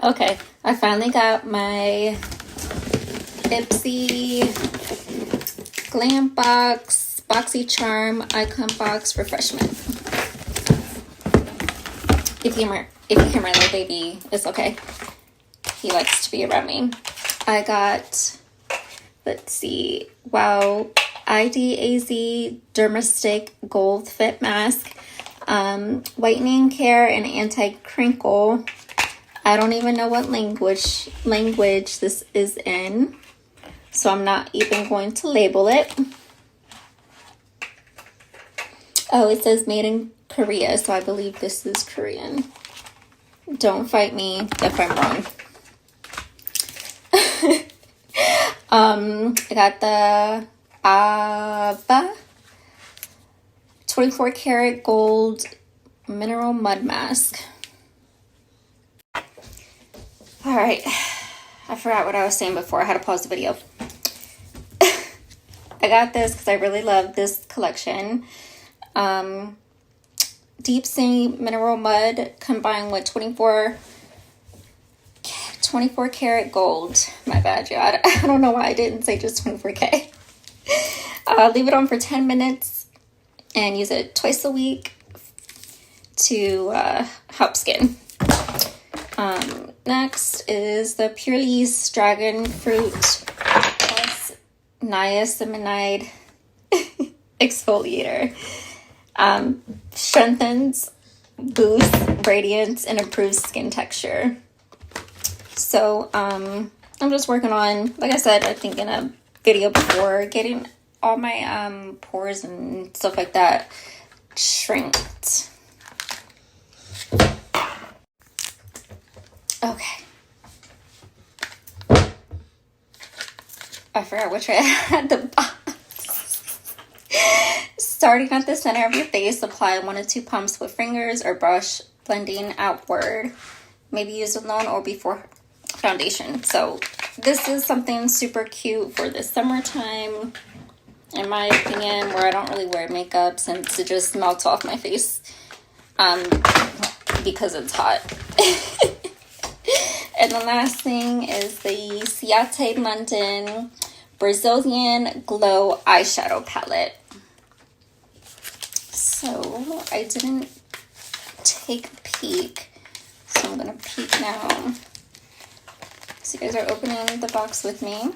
Okay, I finally got my Ipsy Glam Box, Boxy Charm Icon Box Refreshment. If you hear my little baby, it's okay. He likes to be around me. I got, let's see, wow, IDAZ Dermastick Gold Fit Mask, whitening care and anti-crinkle. I don't even know what language this is in, so I'm not even going to label it. Oh, it says made in Korea, so I believe this is Korean. Don't fight me if I'm wrong. I got the Ava 24 karat gold mineral mud mask. All right, I forgot what I was saying before. I had to pause the video. I got this because I really love this collection. Deep sea mineral mud combined with 24 karat gold. My bad, y'all. I don't know why I didn't say just 24K. Leave it on for 10 minutes and use it twice a week to help skin. Next is the Purely's Dragon Fruit plus Niacinamide Exfoliator. Strengthens, boosts radiance, and improves skin texture. So, I'm just working on, like I said, I think in a video before, getting all my pores and stuff like that shrinked. Okay. I forgot which way I had the box. Starting at the center of your face, apply 1 to 2 pumps with fingers or brush, blending outward. Maybe use alone or before foundation. So this is something super cute for the summertime, in my opinion, where I don't really wear makeup since it just melts off my face because it's hot. And the last thing is the Ciate London Brazilian Glow Eyeshadow Palette. So I didn't take a peek, so I'm going to peek now. So you guys are opening the box with me.